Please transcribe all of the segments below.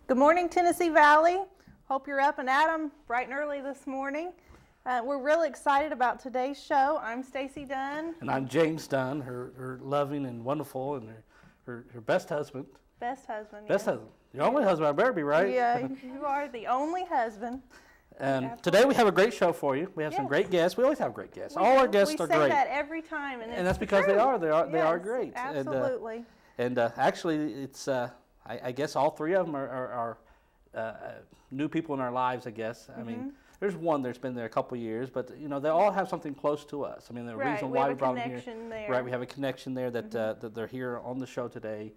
Good morning, Tennessee Valley. Hope you're up and at 'em bright and early this morning. We're really excited about today's show. I'm Stacy Dunn. And I'm James Dunn, her loving and wonderful and her best husband. Best husband, Best yes. husband. Your only husband, I better be, right? Yeah, you are the only husband. And today we have a great show for you. We have some great guests. We always have great guests. All our guests are great. We say that every time. And that's because they are. They are Yes, great. Absolutely. And actually, it's I guess all three of them are new people in our lives, I guess. I mean, there's one that's been there a couple years, but you know, they all have something close to us. I mean, the reason why we brought them here. There. Right, we have a connection there that they're here on the show today,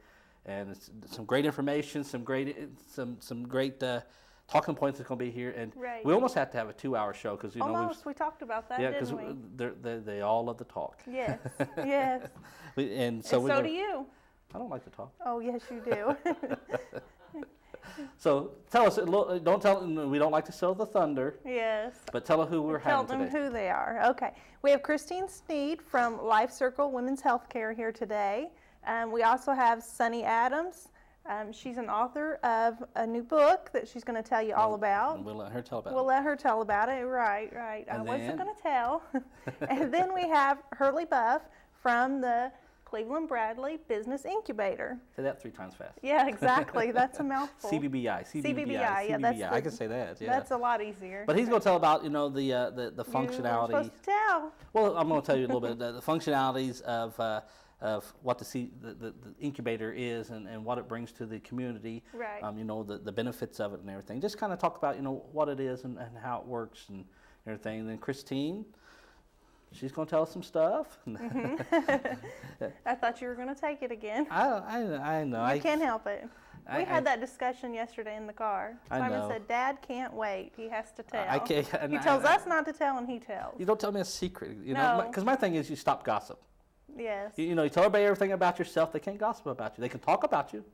and it's some great information, some great talking points that's going to be here, and we almost have to have a 2-hour show because you know we talked about that. Yeah, because they all love to talk. Yes, yes. and so do you. I don't like to talk. Oh yes, you do. So tell us, don't tell them we don't like to steal the thunder. Yes. But tell them who we're having today. Tell them who they are. Okay. We have Christine Sneed from Life Circle Women's Healthcare here today. We also have Sunny Adams. She's an author of a new book that she's going to tell you all about. And we'll let her tell about it. We'll let her tell about it. Right. I wasn't going to tell. And then we have Hurley Buff from the Cleveland Bradley Business Incubator. Say that 3 times fast. Yeah, exactly. That's a mouthful. CBBI. Yeah, I can say that. Yeah. That's a lot easier. But he's going to tell about the functionality. You were supposed to tell. Well, I'm going to tell you a little bit the functionalities of what the incubator is and what it brings to the community. Right. You know, the benefits of it and everything. Just kind of talk about what it is and how it works and everything. And then Christine. She's going to tell us some stuff. I thought you were going to take it again. I know. You can't help it. We had that discussion yesterday in the car. Simon said, Dad can't wait. He has to tell. He tells us not to tell, and he tells. You don't tell me a secret. You know, because my thing is you stop gossip. Yes. You know, you tell everybody everything about yourself. They can't gossip about you. They can talk about you.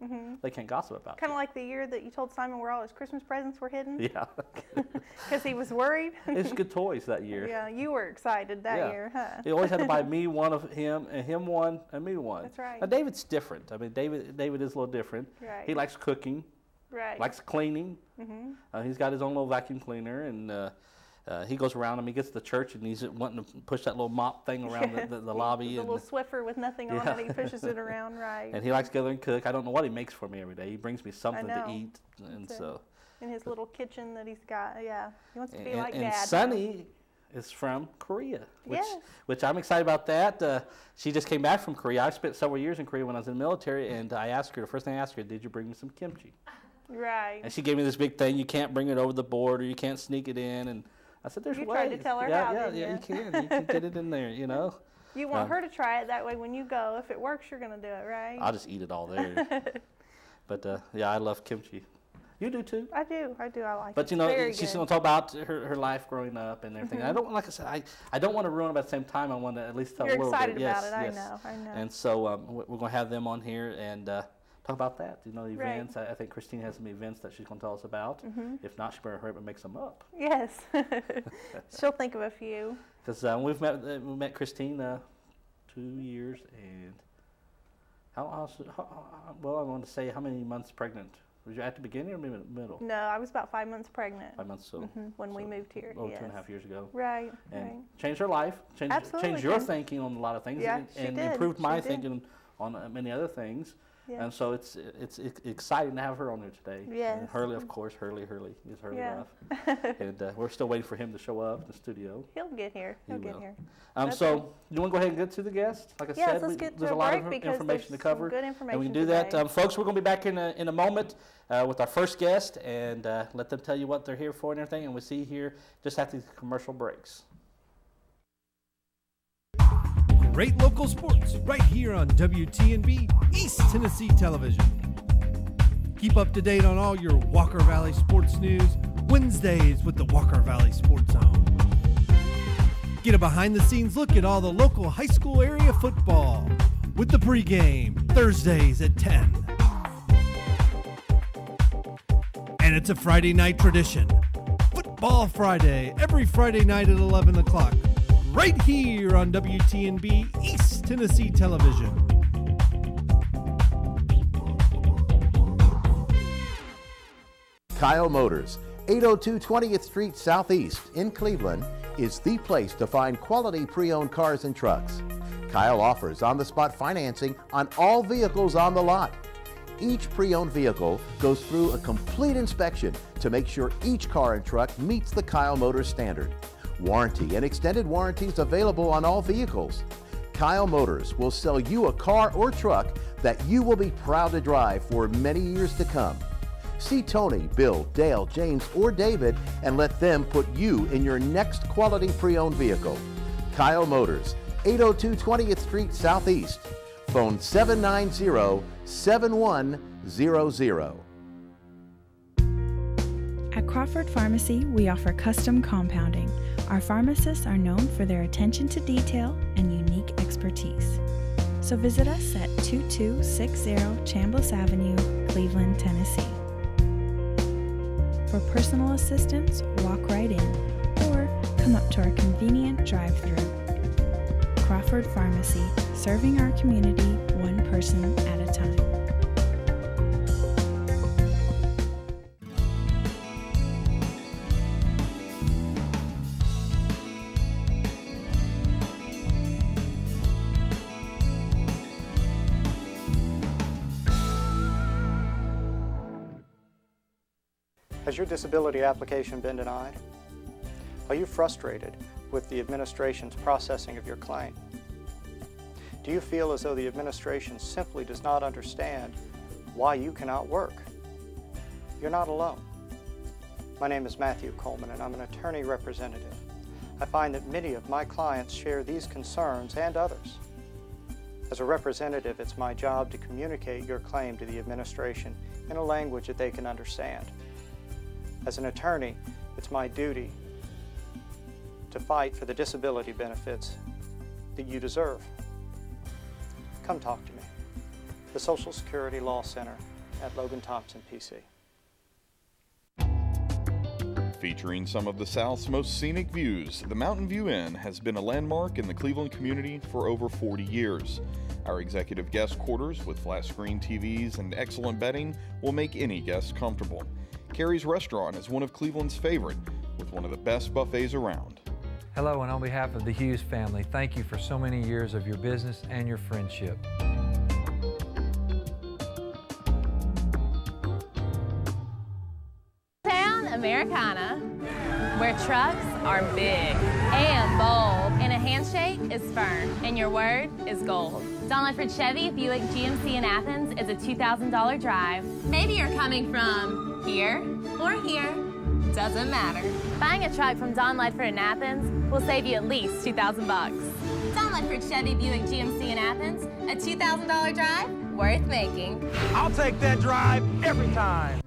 They can't gossip about you. Kind of like the year that you told Simon where all his Christmas presents were hidden. Yeah. Because he was worried. It's good toys that year. Yeah, you were excited that year, huh? He always had to buy me one of him, and him one, and me one. That's right. Now, David's different. I mean, David is a little different. Right. He likes cooking. Right. Likes cleaning. He's got his own little vacuum cleaner, and he goes around and he gets to the church and he's wanting to push that little mop thing around the lobby. The little Swiffer with nothing on it, he pushes it around, right. And he likes to go there and cook. I don't know what he makes for me every day. He brings me something to eat. And so. In his little kitchen that he's got, yeah. He wants to be like Dad. And Sunny is from Korea, which I'm excited about that. She just came back from Korea. I spent several years in Korea when I was in the military, and I asked her, the first thing I asked her, did you bring me some kimchi? Right. And she gave me this big thing, you can't bring it over the border, you can't sneak it in, and I said, "There's ways." You tried to tell her how, didn't you? Yeah, you can. You can get it in there, you know. You want her to try it that way. When you go, if it works, you're going to do it, right? I'll just eat it all there. But yeah, I love kimchi. You do too. I do. I like it. But you know, she's going to talk about her life growing up and everything. I don't, like I said, I don't want to ruin it, but at the same time, I want to at least tell a little bit. You're excited about it. I know. And so we're going to have them on here and. Talk about that. You know, the events. I think Christine has some events that she's going to tell us about. If not, she better hurry up and make some up. Yes. She'll think of a few. Because we met Christine 2 years and well, I want to say how many months pregnant? Was you at the beginning or middle? No, I was about 5 months pregnant. 5 months, when we moved here. Oh, 2.5 years ago. Right. And changed her life. Changed your thinking on a lot of things. Yeah, and improved my thinking on many other things. Yeah. And so it's exciting to have her on there today. Yes. And Hurley, of course, Hurley is Hurley enough. And we're still waiting for him to show up in the studio. He'll get here. He'll get here. So you want to go ahead and get to the guest? Like I said, let's get there's to a lot break of because information to cover. Good information and we can do that. Folks, we're going to be back in a moment with our first guest and let them tell you what they're here for and everything. And we'll see you here just after these commercial breaks. Great local sports right here on WTNB East Tennessee Television. Keep up to date on all your Walker Valley sports news Wednesdays with the Walker Valley Sports Zone. Get a behind-the-scenes look at all the local high school area football with the pregame Thursdays at 10. And it's a Friday night tradition. Football Friday, every Friday night at 11 o'clock. Right here on WTNB East Tennessee Television. Kyle Motors, 802 20th Street Southeast in Cleveland, is the place to find quality pre-owned cars and trucks. Kyle offers on-the-spot financing on all vehicles on the lot. Each pre-owned vehicle goes through a complete inspection to make sure each car and truck meets the Kyle Motors standard. Warranty and extended warranties available on all vehicles. Kyle Motors will sell you a car or truck that you will be proud to drive for many years to come. See Tony, Bill, Dale, James, or David and let them put you in your next quality pre-owned vehicle. Kyle Motors, 802 20th Street Southeast. Phone 790-7100. At Crawford Pharmacy, we offer custom compounding. Our pharmacists are known for their attention to detail and unique expertise. So visit us at 2260 Chambliss Avenue, Cleveland, Tennessee. For personal assistance, walk right in or come up to our convenient drive-thru. Crawford Pharmacy, serving our community one person at a time. Has your disability application been denied? Are you frustrated with the administration's processing of your claim? Do you feel as though the administration simply does not understand why you cannot work? You're not alone. My name is Matthew Coleman and I'm an attorney representative. I find that many of my clients share these concerns and others. As a representative, it's my job to communicate your claim to the administration in a language that they can understand. As an attorney, it's my duty to fight for the disability benefits that you deserve. Come talk to me. The Social Security Law Center at Logan Thompson, PC. Featuring some of the South's most scenic views, the Mountain View Inn has been a landmark in the Cleveland community for over 40 years. Our executive guest quarters with flat screen TVs and excellent bedding will make any guest comfortable. Carrie's Restaurant is one of Cleveland's favorite, with one of the best buffets around. Hello, and on behalf of the Hughes family, thank you for so many years of your business and your friendship. Town Americana, where trucks are big and bold, and a handshake is firm, and your word is gold. Don Ledford Chevy Buick GMC in Athens is a $2,000 drive. Maybe you're coming from here or here, doesn't matter. Buying a truck from Don Ledford in Athens will save you at least $2,000 bucks. Don Ledford Chevy Buick GMC in Athens, a $2,000 drive worth making. I'll take that drive every time.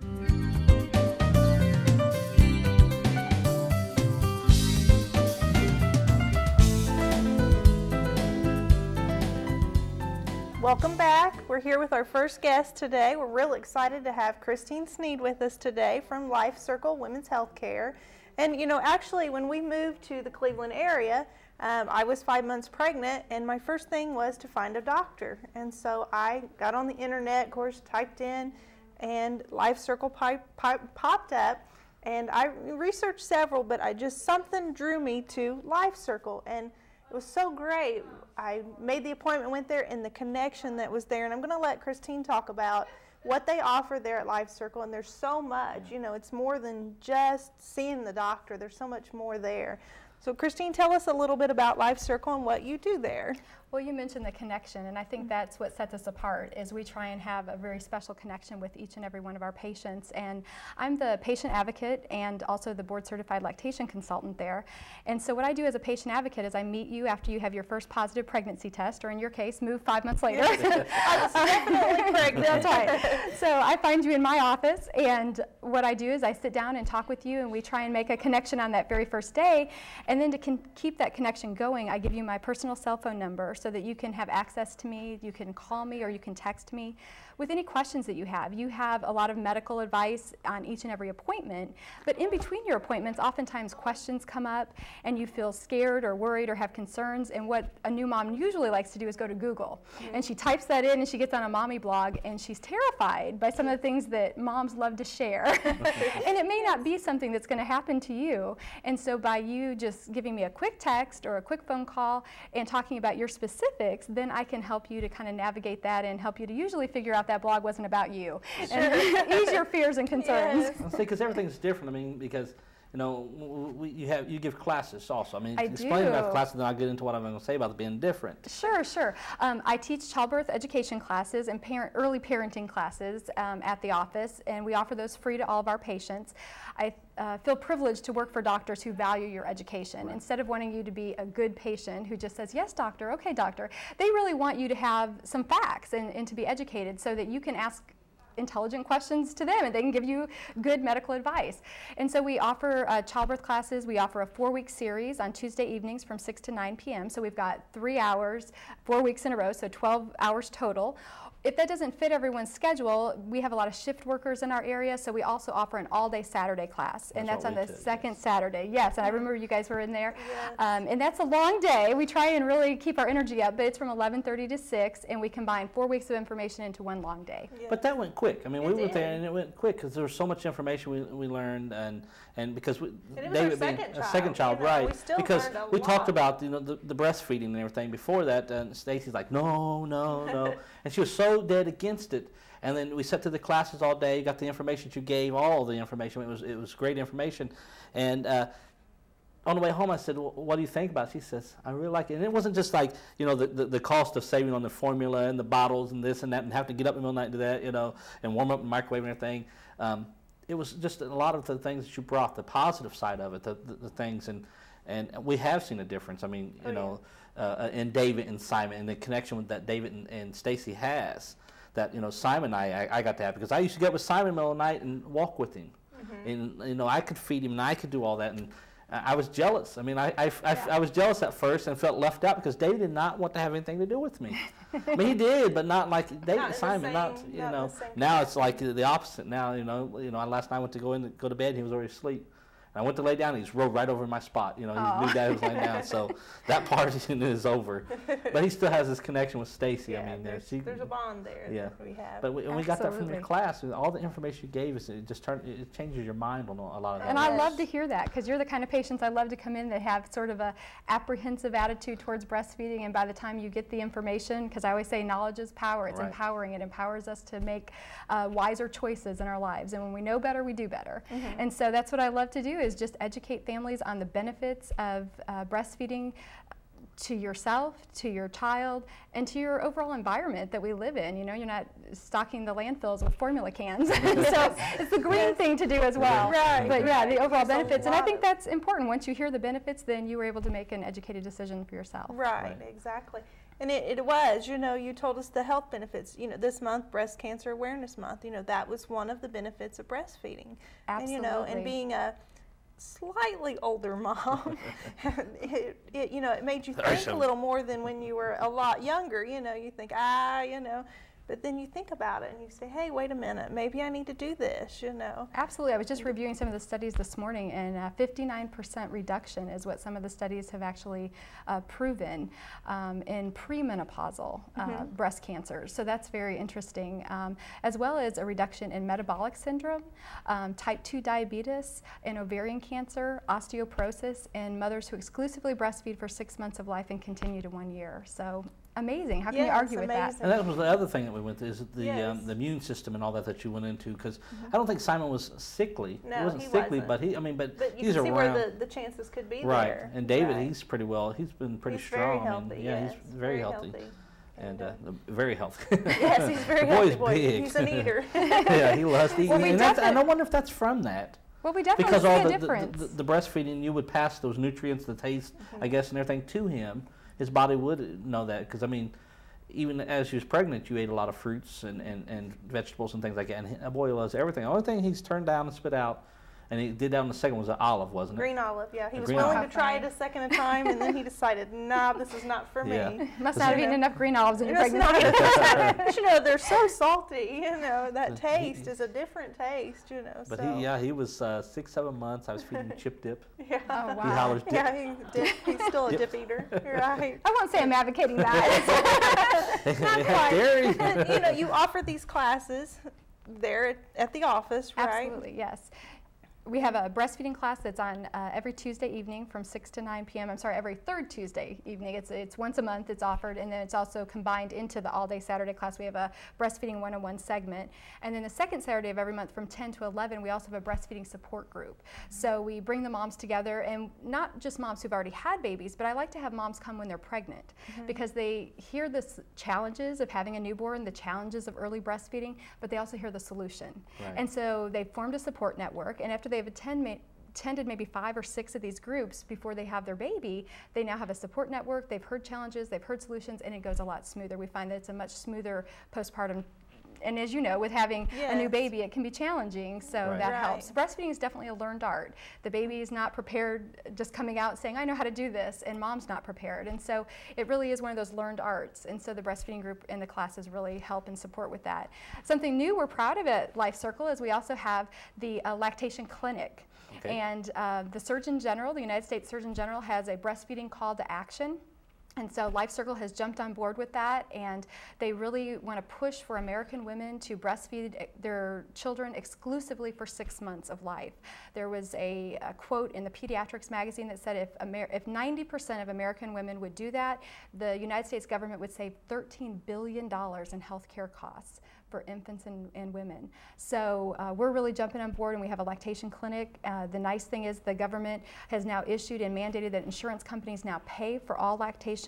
Welcome back. We're here with our first guest today. We're real excited to have Christine Sneed with us today from Life Circle Women's Healthcare. And you know, actually when we moved to the Cleveland area, I was 5 months pregnant, and my first thing was to find a doctor. And so I got on the internet, of course, typed in, and Life Circle popped up. And I researched several, but something drew me to Life Circle. And it was so great. I made the appointment, went there, and the connection that was there. And I'm going to let Christine talk about what they offer there at Life Circle. And there's so much. You know, it's more than just seeing the doctor. There's so much more there. So Christine, tell us a little bit about Life Circle and what you do there. Well, you mentioned the connection, and I think that's what sets us apart, is we try and have a very special connection with each and every one of our patients. And I'm the patient advocate and also the board certified lactation consultant there. And so what I do as a patient advocate is I meet you after you have your first positive pregnancy test, or in your case, move 5 months later. I was definitely pregnant. That's right. So I find you in my office, and what I do is I sit down and talk with you, and we try and make a connection on that very first day. And then to keep that connection going, I give you my personal cell phone number so that you can have access to me. You can call me or you can text me with any questions that you have. You have a lot of medical advice on each and every appointment, but in between your appointments, oftentimes questions come up and you feel scared or worried or have concerns, and what a new mom usually likes to do is go to Google. And she types that in and she gets on a mommy blog and she's terrified by some of the things that moms love to share. And it may not be something that's going to happen to you. And so by you just giving me a quick text or a quick phone call and talking about your specifics, then I can help you to kind of navigate that and help you to usually figure out that blog wasn't about you. And ease your fears and concerns. Yes. See, because everything's different. I mean, because you know, you give classes also. I mean, I explain do. about classes, then I'll get into what I'm going to say about being different. Sure, sure. I teach childbirth education classes and early parenting classes at the office, and we offer those free to all of our patients. I feel privileged to work for doctors who value your education. Right. Instead of wanting you to be a good patient who just says, yes, doctor, okay, doctor, they really want you to have some facts and to be educated so that you can ask intelligent questions to them and they can give you good medical advice. And so we offer childbirth classes. We offer a 4-week series on Tuesday evenings from 6 to 9 p.m. So we've got 3 hours, 4 weeks in a row, so 12 hours total. If that doesn't fit everyone's schedule, we have a lot of shift workers in our area, so we also offer an all-day Saturday class, and that's on the second Saturday. Yes, and I remember you guys were in there. Yes. And that's a long day. We try and really keep our energy up, but it's from 11:30 to 6, and we combine 4 weeks of information into one long day. Yes. But that went quick. I mean, we went there and it went quick because there was so much information we learned, and because David being a second child, right? Because we talked about the breastfeeding and everything before that, and Stacy's like, no, and she was so dead against it. And then we sat to the classes all day, got the information you gave, all the information. It was great information. And on the way home, I said, well, what do you think about it? She says, I really like it. And it wasn't just like, the cost of saving on the formula and the bottles and this and that and having to get up in the middle of the night and do that, and warm up the microwave and everything. It was just a lot of the things that you brought, the positive side of it, the things. And we have seen a difference. I mean, in David and Simon and the connection that David and Stacy has, that Simon and I got to have, because I used to get up with Simon in the middle of the night and walk with him, and I could feed him and I could do all that, and I was jealous. I mean, I was jealous at first and felt left out because David did not want to have anything to do with me. I mean, he did, but not like David and Simon. Now it's like the opposite. Now last night I went to go to bed and he was already asleep. I went to lay down, and he rolled right over my spot. He knew Dad was laying down, so that part is over. But he still has this connection with Stacy. Yeah, I mean, there's a bond there that we have. But we got that from your class. All the information you gave us, it changes your mind on a lot of that. And I love to hear that, because you're the kind of patients I love to come in that have sort of a apprehensive attitude towards breastfeeding, and by the time you get the information, because I always say knowledge is power. It's empowering. It empowers us to make wiser choices in our lives. And when we know better, we do better. And so that's what I love to do, is just educate families on the benefits of breastfeeding to yourself, to your child, and to your overall environment that we live in. You're not stocking the landfills with formula cans. So it's the green thing to do as well. Right. But yeah, the overall benefits. And I think that's important. Once you hear the benefits, then you were able to make an educated decision for yourself. Right. Exactly. And it was, you told us the health benefits. This month, Breast Cancer Awareness Month, that was one of the benefits of breastfeeding. Absolutely. And being a slightly older mom, it made you think a little more than when you were a lot younger. You think, but then you think about it and you say, hey, wait a minute, maybe I need to do this, Absolutely. I was just reviewing some of the studies this morning, and 59% reduction is what some of the studies have actually proven in premenopausal breast cancer. So that's very interesting, as well as a reduction in metabolic syndrome, type 2 diabetes, and ovarian cancer, osteoporosis, in mothers who exclusively breastfeed for 6 months of life and continue to 1 year. So amazing. How can you argue with that? And that was the other thing that we went through, is the immune system and all that you went into, because I don't think Simon was sickly. No, he wasn't sickly, but but you can see where the chances could be there. And David, he's pretty well. He's been pretty strong. Very healthy. He's very healthy. And very healthy. Yes, he's very healthy. The boy's big. He's an eater. Yeah, he loves to eat. And I wonder if that's from that. Well, we definitely because see all a difference. The breastfeeding, you would pass those nutrients, the taste, I guess, and everything to him. His body would know that, because, I mean, even as she was pregnant, you ate a lot of fruits and vegetables and things like that. And a boy loves everything. The only thing he's turned down and spit out And he did that on the second one, was an olive, wasn't it? Green olive, yeah. He was green willing olive. to try it a second time, and then he decided, nah, this is not for Yeah. me. Must not have eaten enough green olives in your It's pregnancy. not, you know, they're so salty, you know, that taste is a different taste, you know. But so. he was 6-7 months. I was feeding him chip dip. Yeah. Oh, wow. He hollers dip. Yeah, he's still a dip eater. Right. I won't say I'm advocating that. Not quite. Dairy. You know, you offer these classes there at the office, right? Absolutely, yes. We have a breastfeeding class that's on every Tuesday evening from 6 to 9 p.m. I'm sorry, every third Tuesday evening. It's once a month it's offered, and then it's also combined into the all-day Saturday class. We have a breastfeeding 101 segment. And then the second Saturday of every month from 10 to 11, we also have a breastfeeding support group. So we bring the moms together, and not just moms who've already had babies, but I like to have moms come when they're pregnant because they hear the challenges of having a newborn, the challenges of early breastfeeding, but they also hear the solution. Right. And so they've formed a support network, and after they've attended maybe 5 or 6 of these groups before they have their baby, they now have a support network, they've heard challenges, they've heard solutions, and it goes a lot smoother. We find that it's a much smoother postpartum. And as you know, with having a new baby, it can be challenging, so that helps. Breastfeeding is definitely a learned art. The baby is not prepared just coming out saying, I know how to do this, and mom's not prepared. And so it really is one of those learned arts. And so the breastfeeding group and the classes really help and support with that. Something new we're proud of at Life Circle is we also have the lactation clinic. Okay. And the Surgeon General, the United States Surgeon General, has a breastfeeding call to action. And so Life Circle has jumped on board with that, and they really want to push for American women to breastfeed their children exclusively for 6 months of life. There was a quote in the Pediatrics magazine that said if 90% of American women would do that, the United States government would save $13 billion in health care costs for infants and women. So we're really jumping on board, and we have a lactation clinic. The nice thing is the government has now issued and mandated that insurance companies now pay for all lactation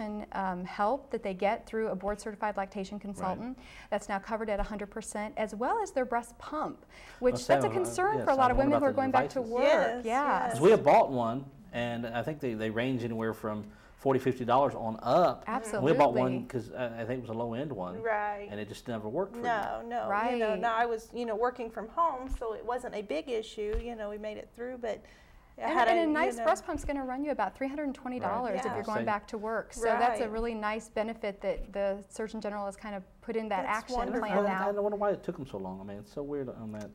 help that they get through a board-certified lactation consultant. Right. That's now covered at 100%, as well as their breast pump, which that's a concern for a lot of women who are going back to work. Because we have bought one, and I think they range anywhere from $40, $50 on up. Absolutely. And we bought one because I think it was a low-end one. Right. And it just never worked for you. No. Right. You know, now I was, working from home, so it wasn't a big issue. You know, we made it through, but a nice breast pump's going to run you about $320 if you're going back to work. So that's a really nice benefit that the Surgeon General has kind of put in that action plan now. I wonder why it took them so long. I mean, it's so weird on that.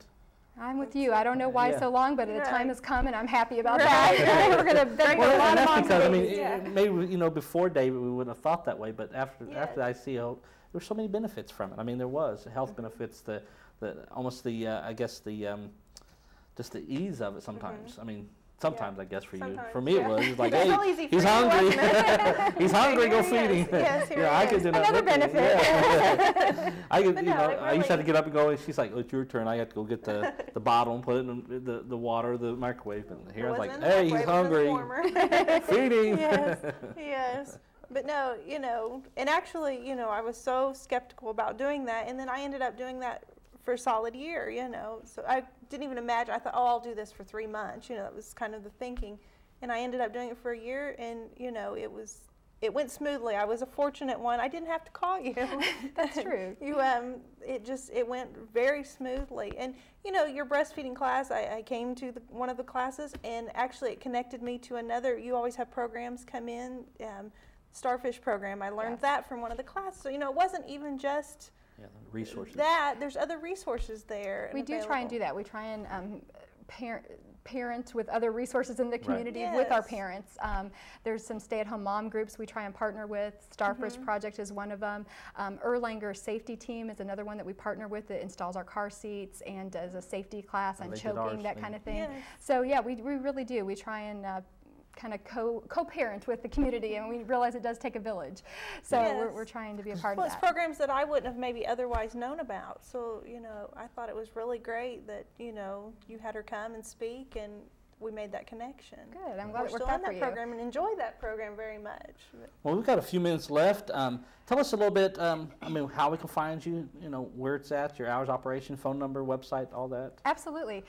I'm with you. I don't know why so long, but the time has come, and I'm happy about that. We're going to benefit a lot of moms. Because I mean, maybe before David we wouldn't have thought that way, but after the ICO, there were so many benefits from it. I mean, there was health benefits, almost I guess just the ease of it sometimes. I mean. Sometimes, I guess, for you. For me, it was like, hey, he's hungry. He's hungry, go feed him. Yes, I could do another benefit. Yeah. I could, I used to have to get up and go, and she's like, oh, it's your turn. I have to go get the bottle and put it in the water, the microwave. And here I was like, hey, he's hungry. Feed him. Yes. But no, and actually, I was so skeptical about doing that, and then I ended up doing that for a solid year, So I didn't even imagine. I thought, I'll do this for 3 months. That was kind of the thinking. And I ended up doing it for a year, and, it went smoothly. I was a fortunate one. I didn't have to call you. That's true. It went very smoothly. And, your breastfeeding class, I came to one of the classes, and actually it connected me to another. You always have programs come in, Starfish program. I learned that from one of the classes. So, it wasn't even just resources. There's other resources there. We do try and do that. We try and parent with other resources in the community with our parents. There's some stay-at-home mom groups we try and partner with. Starfish Project is one of them. Erlanger Safety Team is another one that we partner with that installs our car seats and does a safety class on choking, that kind of thing. Yes. So yeah, we really do. We try and kind of co-parent with the community, and we realize it does take a village. So we're trying to be a part of that. It's programs that I wouldn't have maybe otherwise known about. So, I thought it was really great that, you had her come and speak, and we made that connection. Good. I'm glad it We're worked still out in for that you. program and enjoy that program very much. Well, we've got a few minutes left. Tell us a little bit, how we can find you, where it's at, your hours of operation, phone number, website, all that. Absolutely.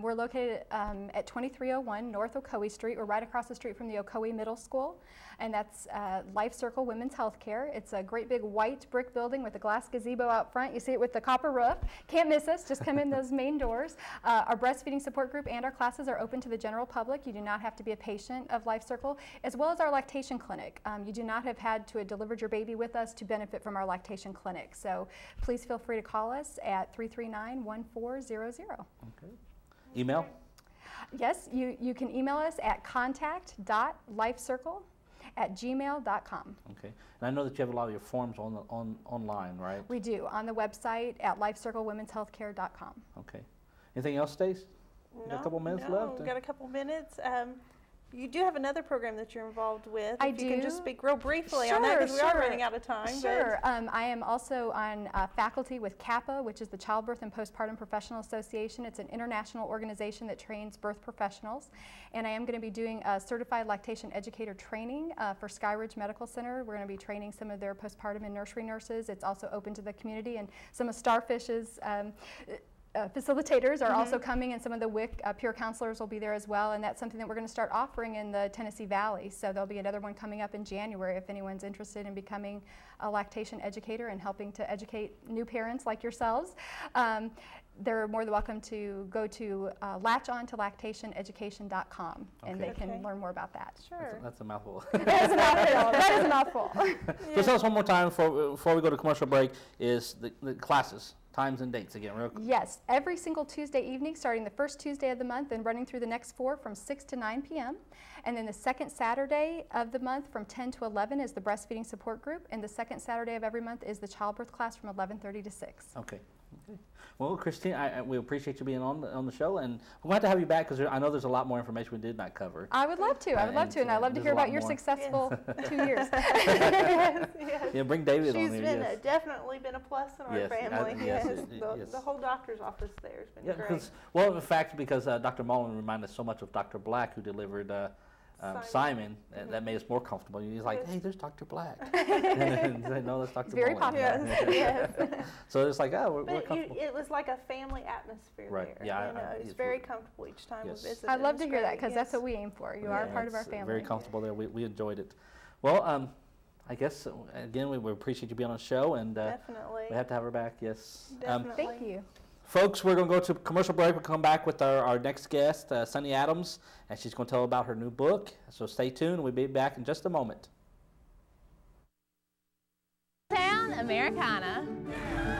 We're located at 2301 North Ocoee Street. We're right across the street from the Ocoee Middle School, and that's Life Circle Women's Healthcare. It's a great big white brick building with a glass gazebo out front. You see it with the copper roof. Can't miss us. Just come in those main doors. Our breastfeeding support group and our classes are open to the general public. You do not have to be a patient of Life Circle, as well as our lactation clinic. You do not have had to have delivered your baby with us to benefit from our lactation clinic. So please feel free to call us at 339-1400. Okay. Email? Yes, you can email us at contact.lifecircle@gmail.com. Okay. And I know that you have a lot of your forms online, right? We do, on the website at lifecirclewomenshealthcare.com. Okay. Anything else, Stace? No, A couple minutes no, left? We've got a couple minutes. You do have another program that you're involved with. I if you do. can just speak real briefly on that, because we are running out of time. Sure. I am also on faculty with CAPA, which is the Childbirth and Postpartum Professional Association. It's an international organization that trains birth professionals. And I am going to be doing a certified lactation educator training for Skyridge Medical Center. We're going to be training some of their postpartum and nursery nurses. It's also open to the community, and some of Starfish's facilitators are also coming, and some of the WIC peer counselors will be there as well, and that's something that we're going to start offering in the Tennessee Valley. So there'll be another one coming up in January if anyone's interested in becoming a lactation educator and helping to educate new parents like yourselves. They're more than welcome to go to latchontolactationeducation.com, and they can learn more about that. Sure. That's a mouthful. That is a mouthful. That is a mouthful. Just tell us one more time before we go to commercial break is the classes. Times and dates again, real quick. Yes, every single Tuesday evening, starting the first Tuesday of the month and running through the next 4 from 6 to 9 p.m. And then the second Saturday of the month from 10 to 11 is the breastfeeding support group, and the second Saturday of every month is the childbirth class from 11:30 to 6. Okay. Well, Christine, we appreciate you being on the show, and we're glad to have you back because I know there's a lot more information we did not cover. I would love to. I would love to, and I'd love to hear about your successful 2 years. Yes. Yeah, bring David on here. She's definitely been a plus in our family. The whole doctor's office there has been great. Well, in fact, because Dr. Mullen reminded us so much of Dr. Black, who delivered Simon, that made us more comfortable. He's like, hey, there's Dr. Black. And they know that's Dr. Very Mullen. popular. Yes. So it's like, we're comfortable. It was like a family atmosphere there. Yeah, it was very comfortable each time we visited. I'd love to hear that, because that's what we aim for. You are a part of our family. Very comfortable there. We enjoyed it. Well, I guess, again, we appreciate you being on the show, and definitely. We have to have her back, yes. Definitely. Thank you. Folks, we're going to go to commercial break. We'll come back with our next guest, Sunny Adams, and she's going to tell about her new book. So stay tuned. We'll be back in just a moment. Town Americana,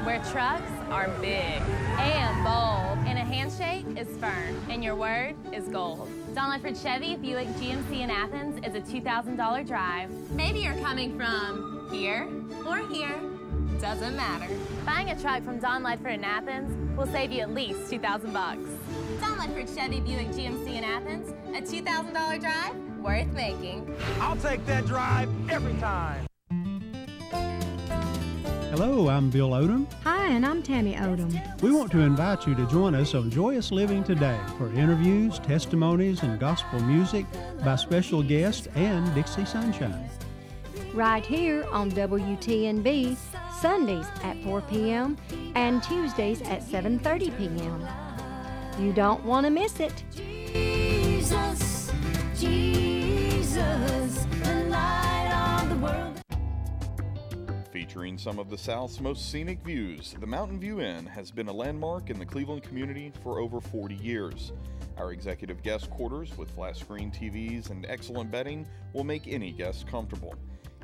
where trucks are big and bold, and a handshake is firm, and your word is gold. Don Ledford Chevy Buick GMC in Athens is a $2,000 drive. Maybe you're coming from here or here. Doesn't matter. Buying a truck from Don Ledford in Athens will save you at least $2,000. Don Ledford Chevy Buick GMC in Athens, a $2,000 drive worth making. I'll take that drive every time. Hello, I'm Bill Odom. Hi, and I'm Tammy Odom. We want to invite you to join us on Joyous Living Today for interviews, testimonies, and gospel music by special guests and Dixie Sunshine. Right here on WTNB, Sundays at 4 p.m. and Tuesdays at 7:30 p.m. You don't want to miss it. Jesus, Jesus, the light of the world. Featuring some of the South's most scenic views, the Mountain View Inn has been a landmark in the Cleveland community for over 40 years. Our executive guest quarters with flat screen TVs and excellent bedding will make any guest comfortable.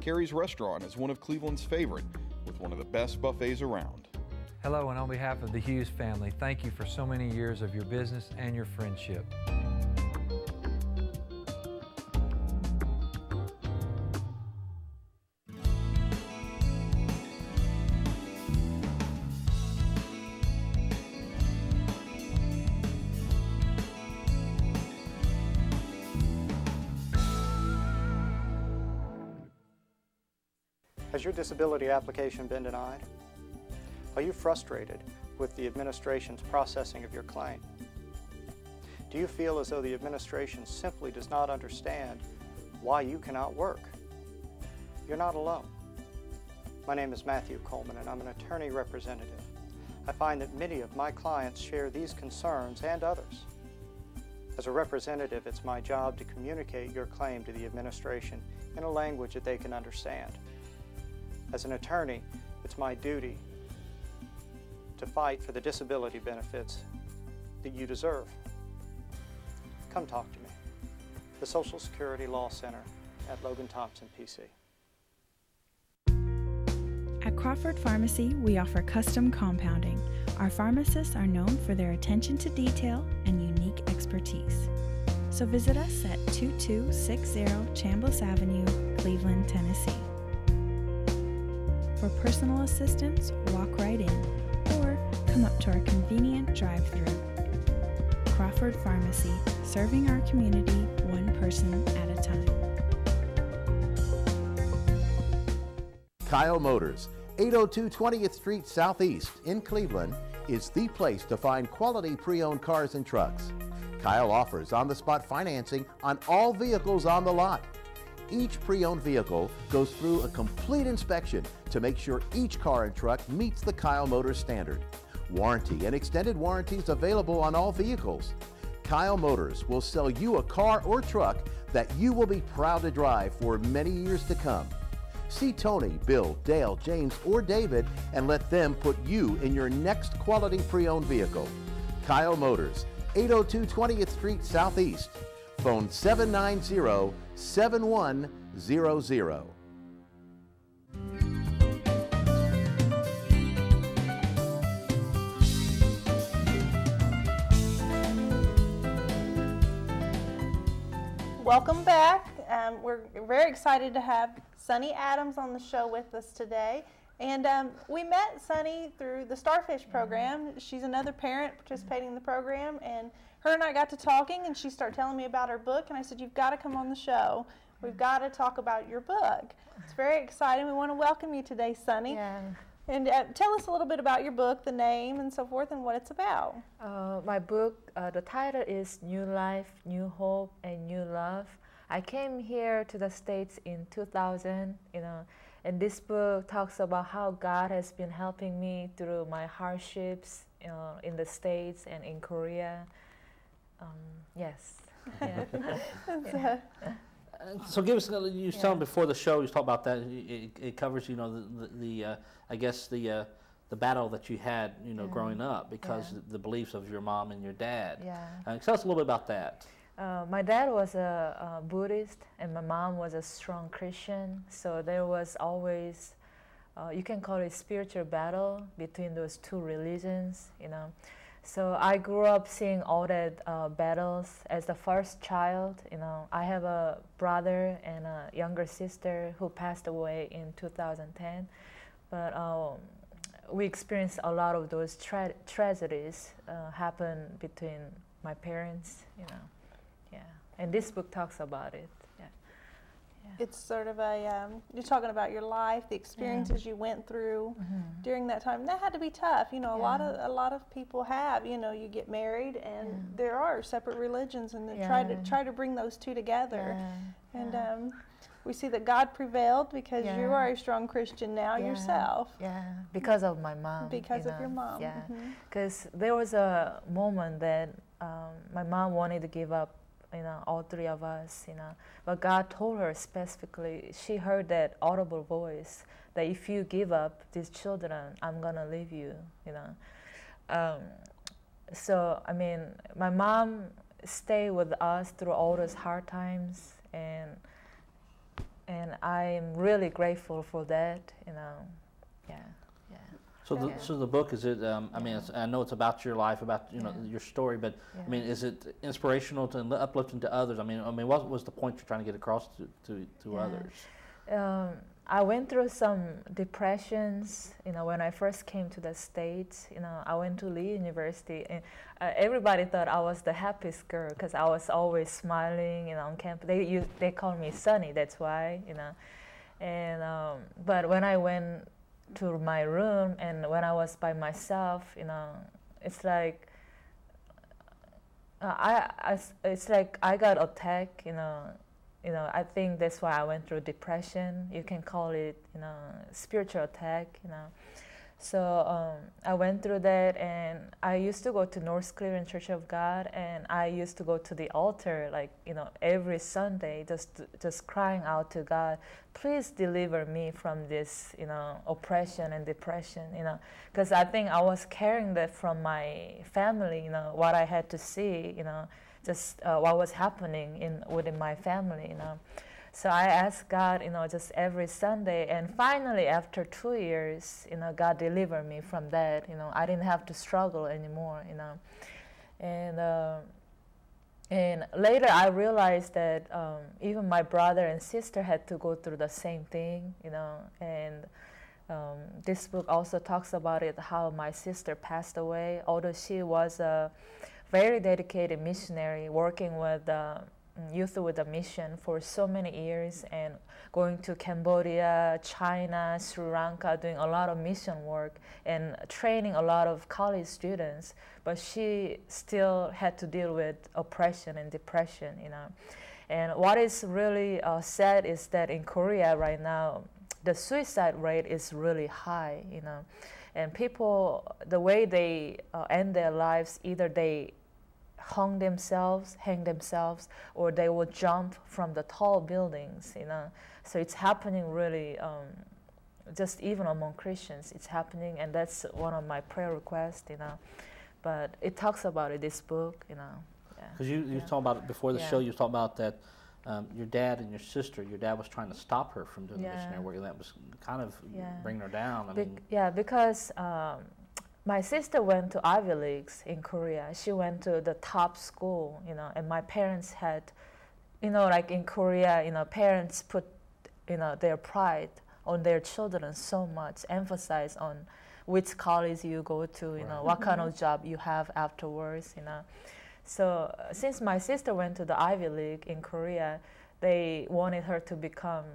Carrie's Restaurant is one of Cleveland's favorite, with one of the best buffets around. Hello, and on behalf of the Hughes family, thank you for so many years of your business and your friendship. Has your disability application been denied? Are you frustrated with the administration's processing of your claim? Do you feel as though the administration simply does not understand why you cannot work? You're not alone. My name is Matthew Coleman, and I'm an attorney representative. I find that many of my clients share these concerns and others. As a representative, it's my job to communicate your claim to the administration in a language that they can understand. As an attorney, it's my duty to fight for the disability benefits that you deserve. Come talk to me. The Social Security Law Center at Logan Thompson, PC. At Crawford Pharmacy, we offer custom compounding. Our pharmacists are known for their attention to detail and unique expertise. So visit us at 2260 Chambliss Avenue, Cleveland, Tennessee. For personal assistance, walk right in or come up to our convenient drive-thru. Crawford Pharmacy, serving our community one person at a time. Kyle Motors, 802 20th Street Southeast in Cleveland, is the place to find quality pre-owned cars and trucks. Kyle offers on-the-spot financing on all vehicles on the lot. Each pre-owned vehicle goes through a complete inspection to make sure each car and truck meets the Kyle Motors standard. Warranty and extended warranties available on all vehicles. Kyle Motors will sell you a car or truck that you will be proud to drive for many years to come. See Tony, Bill, Dale, James, or David and let them put you in your next quality pre-owned vehicle. Kyle Motors, 802 20th Street Southeast. Phone 790-7100. Welcome back. We're very excited to have Sunny Adams on the show with us today. And we met Sunny through the Starfish program. She's another parent participating in the program, and her and I got to talking, and she started telling me about her book, and I said, you've got to come on the show. We've got to talk about your book. It's very exciting. We want to welcome you today, Sunny. Yeah. And tell us a little bit about your book, the name, and so forth, and what it's about. My book, the title is New Life, New Hope, and New Love. I came here to the States in 2000, and this book talks about how God has been helping me through my hardships in the States and in Korea. Yes. Yeah. Yeah. So give us, you were telling before the show, you talked about that, it covers, I guess the battle that you had, growing up because the beliefs of your mom and your dad. Yeah. Tell us a little bit about that. My dad was a Buddhist and my mom was a strong Christian, so there was always, you can call it a spiritual battle between those two religions, So I grew up seeing all that battles as the first child. I have a brother and a younger sister who passed away in 2010, but we experienced a lot of those tragedies happen between my parents, Yeah, and this book talks about it. Yeah. It's sort of you're talking about your life, the experiences you went through during that time. That had to be tough. A lot of people have. You get married, and there are separate religions, and they try to bring those two together. And we see that God prevailed because you are a strong Christian now yourself. Yeah, because of my mom. Because of your mom. Yeah, because there was a moment that my mom wanted to give up. All three of us, but God told her specifically, she heard that audible voice that if you give up these children, I'm gonna leave you, So, my mom stayed with us through all those hard times, and I'm really grateful for that, yeah. So the book, is it? I know it's about your life, about your story, but is it inspirational to uplifting to others? What was the point you're trying to get across to others? I went through some depressions. When I first came to the States, I went to Lee University, and everybody thought I was the happiest girl because I was always smiling, on campus. They called me Sunny. That's why, And but when I went to my room and when I was by myself, it's like it's like I got attacked, you know, I think that's why I went through depression. You can call it, you know, spiritual attack, you know. So I went through that, and I used to go to North Cleveland Church of God, and I used to go to the altar, like, you know, every Sunday, just crying out to God, please deliver me from this, you know, oppression and depression, you know, because I think I was carrying that from my family, you know, what I had to see, you know, just what was happening within my family, you know. So I asked God, you know, just every Sunday, and finally after 2 years, you know, God delivered me from that, you know. I didn't have to struggle anymore, you know. And later I realized that even my brother and sister had to go through the same thing, you know. And this book also talks about it, how my sister passed away, although she was a very dedicated missionary working with youth with a mission for so many years, and going to Cambodia, China, Sri Lanka, doing a lot of mission work and training a lot of college students. But she still had to deal with oppression and depression, you know. And what is really sad is that in Korea right now, the suicide rate is really high, you know. And people, the way they end their lives, either they hang themselves, or they will jump from the tall buildings, you know. So it's happening really, just even among Christians, it's happening, and that's one of my prayer requests, you know. But it talks about it, this book, you know. Because you were talking about it before the show, you were talking about that your dad and your sister, your dad was trying to stop her from doing the missionary work, and that was kind of bringing her down. I mean, because my sister went to Ivy Leagues in Korea. She went to the top school, you know, and my parents had, you know, like in Korea, you know, parents put, you know, their pride on their children so much, emphasize on which college you go to, you know, what kind of job you have afterwards, you know. So since my sister went to the Ivy League in Korea, they wanted her to become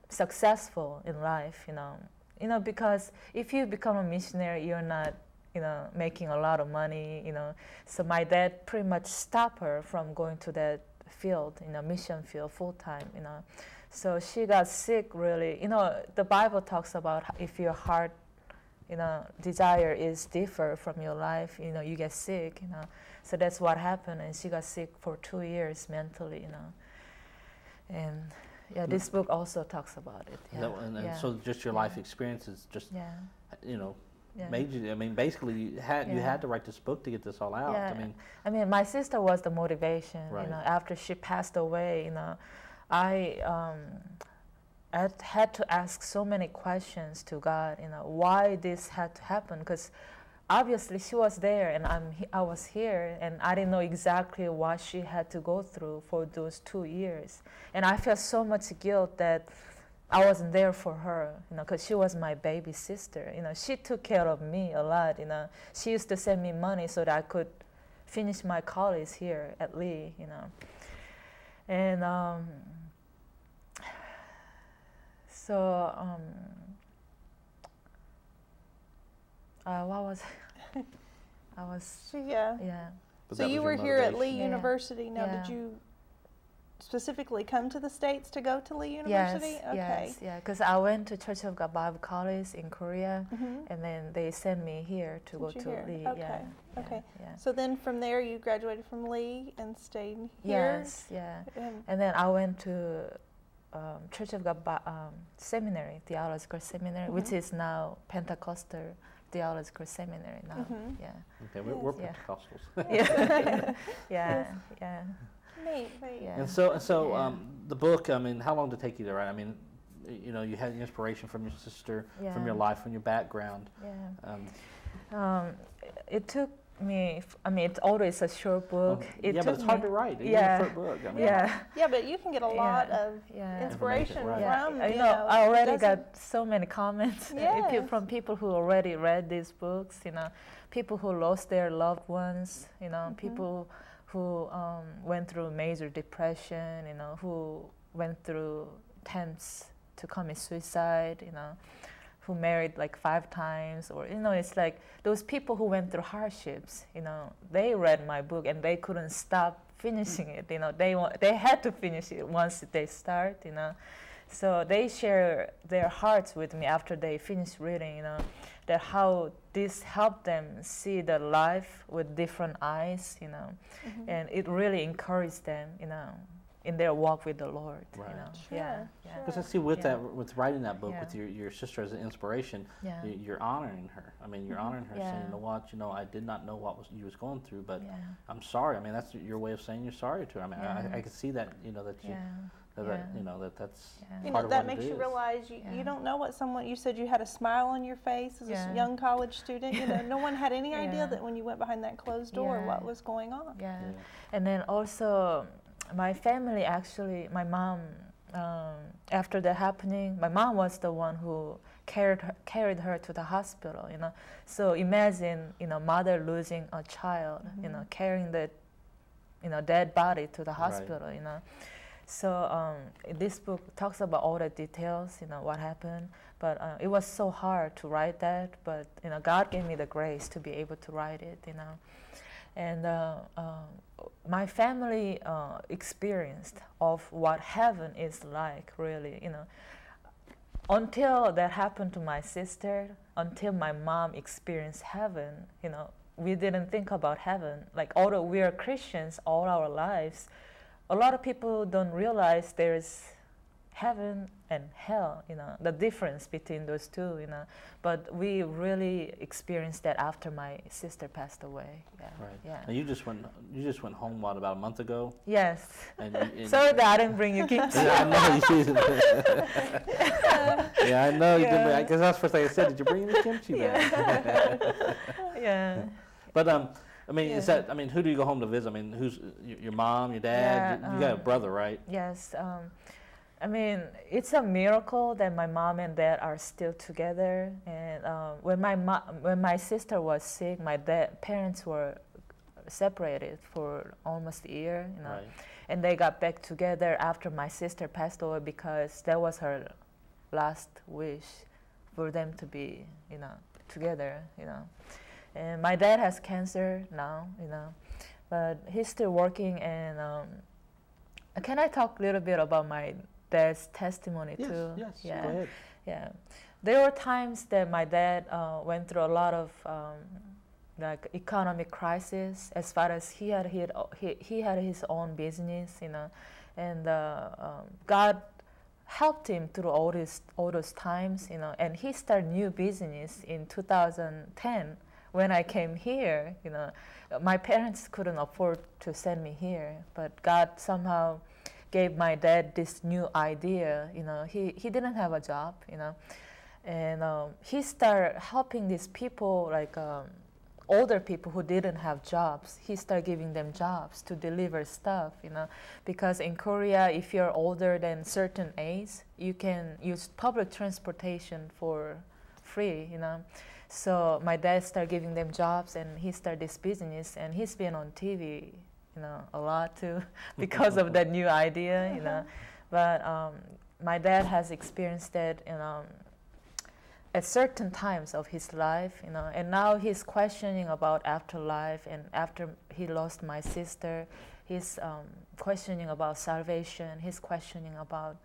successful in life, you know, because if you become a missionary, you're not, you know, making a lot of money, you know. So my dad pretty much stopped her from going to that field, you know, mission field full time, you know. So she got sick really. You know, the Bible talks about if your heart, you know, desire is differ from your life, you know, you get sick, you know. So that's what happened, and she got sick for 2 years mentally, you know. And yeah, this book also talks about it. Yeah. And so just your life experiences just, you know, made you, I mean, basically you had to write this book to get this all out. I mean, my sister was the motivation, you know. After she passed away, you know, I had to ask so many questions to God, you know, why this had to happen, because obviously she was there and I was here, and I didn't know exactly what she had to go through for those 2 years. And I felt so much guilt that I wasn't there for her, you know, because she was my baby sister. You know, she took care of me a lot, you know. She used to send me money so that I could finish my college here at Lee, you know. And what was I was So you were here at Lee University. Now, did you specifically come to the States to go to Lee University? Yes, because I went to Church of God Bible College in Korea, and then they sent me here to go to Lee. Okay. So then from there you graduated from Lee and stayed here? And then I went to Church of God Seminary, Theological Seminary, which is now Pentecostal Theological Seminary now. Okay, we're Pentecostals. Neat. And so the book, I mean, how long did it take you to write? I mean, you know, you had inspiration from your sister, from your life, from your background. It took me, I mean, it's always a short book. But it's hard to write. Even a short book. I mean, but you can get a lot of inspiration from. I know. I already got so many comments from people who already read these books. You know, people who lost their loved ones. You know, people who went through major depression. You know, who went through attempts to commit suicide. You know. who married like 5 times, or it's like those people who went through hardships. They read my book and they couldn't stop finishing it. They had to finish it once they start. So they share their hearts with me after they finish reading. That how this helped them see the life with different eyes. And it really encouraged them. In their walk with the Lord. Right. Yeah. Because I see with writing that book with your sister as an inspiration, you're honoring her. I mean, you're honoring her, saying, "You know what? I did not know what you was going through, but I'm sorry." I mean, that's your way of saying you're sorry to her. I mean, I can see that. That you. That's part of that what makes it you is. realize you don't know what someone. You said you had a smile on your face as a young college student. No one had any idea that when you went behind that closed door, what was going on. And then also, my family actually, my mom, after that happening, my mom was the one who carried her to the hospital. So imagine, mother losing a child, carrying the, dead body to the hospital. So this book talks about all the details, what happened. But it was so hard to write that. But God gave me the grace to be able to write it. And my family experienced of what heaven is like, really. Until that happened to my sister, until my mom experienced heaven, we didn't think about heaven. Like, although we are Christians all our lives, a lot of people don't realize there's heaven and hell, the difference between those two, But we really experienced that after my sister passed away. And you just went home, what, about a month ago? Yes. And sorry that I didn't bring you kimchi. I know you didn't. I know you didn't. I guess that's the first thing I said. Did you bring any kimchi back? But I mean, is that? I mean, who do you go home to visit? I mean, who's your mom, your dad? You got a brother, right? Yes. I mean, it's a miracle that my mom and dad are still together. And when my sister was sick, my parents were separated for almost a year, and they got back together after my sister passed away because that was her last wish for them to be, together, And my dad has cancer now, but he's still working. And can I talk a little bit about my dad's testimony too? Yes, go ahead. There were times that my dad went through a lot of like economic crisis, as far as he had his own business, and God helped him through all those times, and he started new business in 2010 when I came here. My parents couldn't afford to send me here, but God somehow gave my dad this new idea. He didn't have a job, and he started helping these people, like older people who didn't have jobs. He started giving them jobs to deliver stuff, because in Korea, if you're older than certain age, you can use public transportation for free, So my dad started giving them jobs, and he started this business, and he's been on TV, a lot too, because of that new idea, But my dad has experienced that, at certain times of his life, and now he's questioning about afterlife, and after he lost my sister, he's questioning about salvation, he's questioning about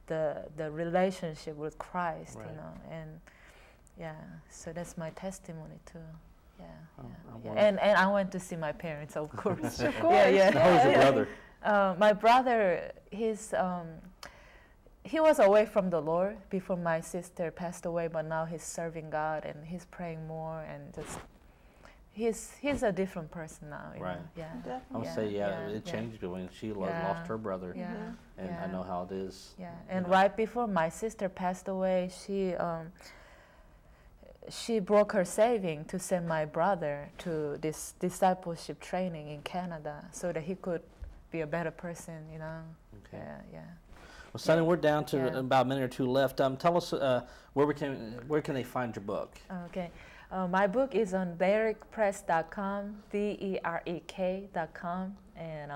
the relationship with Christ, and so that's my testimony too. And I went to see my parents, of course. Of course. How's your brother? My brother, he was away from the Lord before my sister passed away, but now he's serving God and he's praying more, and just he's a different person now. Right. I would say it changed when she lost her brother, and I know how it is. And right before my sister passed away, she broke her saving to send my brother to this discipleship training in Canada so that he could be a better person, Okay. Well, Sonny, we're down to about a minute or two left. Tell us where can they find your book? Okay. My book is on derekpress.com, DEREK.com, and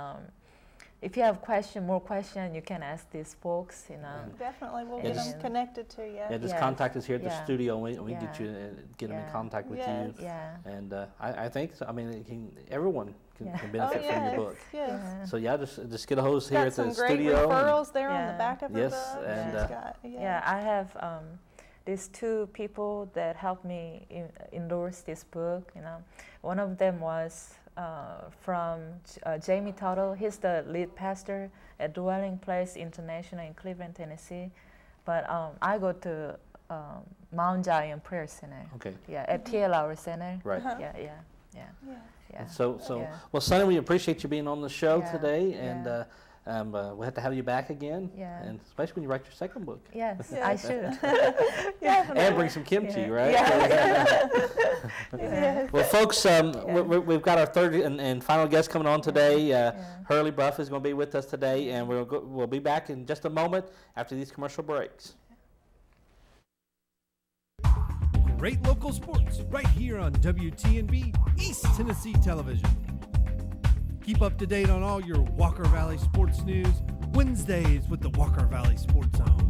if you have more question, you can ask these folks, you know. Definitely, we'll get them connected to you. Yeah, just contact us here at the studio, and we can get them in contact with you. Yeah. And I think, I mean, everyone can benefit from your book. Yes. So yeah, just get a hold here at the some great studio. referrals there on the back of her book. And I have these two people that helped me endorse this book. You know, one of them was from Jamie Tuttle. He's the lead pastor at Dwelling Place International in Cleveland, Tennessee. But I go to Mount Zion Prayer Center. Okay. Yeah, at TLR Center. Right. Yeah. So well, Sonny, we appreciate you being on the show today, and we'll have to have you back again, and especially when you write your second book. Yes, I should. And bring some kimchi, right? Yeah. Well, folks, we've got our third and final guest coming on today. Hurley Bruff is going to be with us today, and we'll be back in just a moment after these commercial breaks. Great local sports right here on WTNB East Tennessee Television. Keep up to date on all your Walker Valley sports news Wednesdays with the Walker Valley Sports Zone.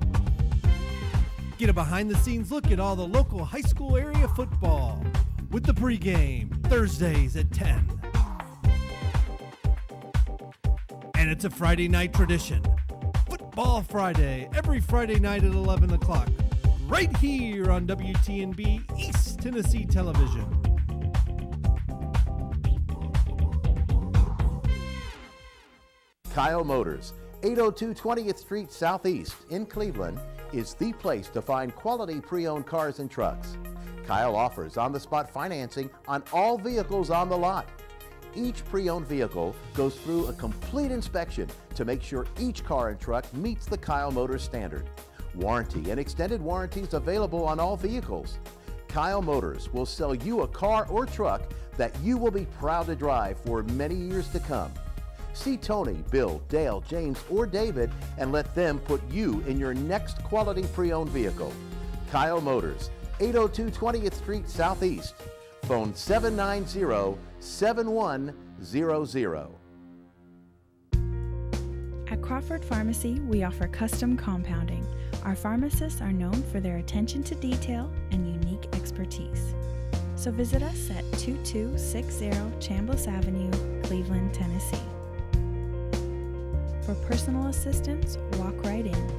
Get a behind-the-scenes look at all the local high school area football with the pregame Thursdays at 10. And it's a Friday night tradition. Football Friday, every Friday night at 11 o'clock. Right here on WTNB East Tennessee Television. Kyle Motors, 802 20th Street Southeast in Cleveland, is the place to find quality pre-owned cars and trucks. Kyle offers on-the-spot financing on all vehicles on the lot. Each pre-owned vehicle goes through a complete inspection to make sure each car and truck meets the Kyle Motors standard. Warranty and extended warranties available on all vehicles. Kyle Motors will sell you a car or truck that you will be proud to drive for many years to come. See Tony, Bill, Dale, James, or David and let them put you in your next quality pre-owned vehicle. Kyle Motors, 802 20th Street Southeast. Phone 790-7100. At Crawford Pharmacy, we offer custom compounding. Our pharmacists are known for their attention to detail and unique expertise. So visit us at 2260 Chambliss Avenue, Cleveland, Tennessee. For personal assistance, walk right in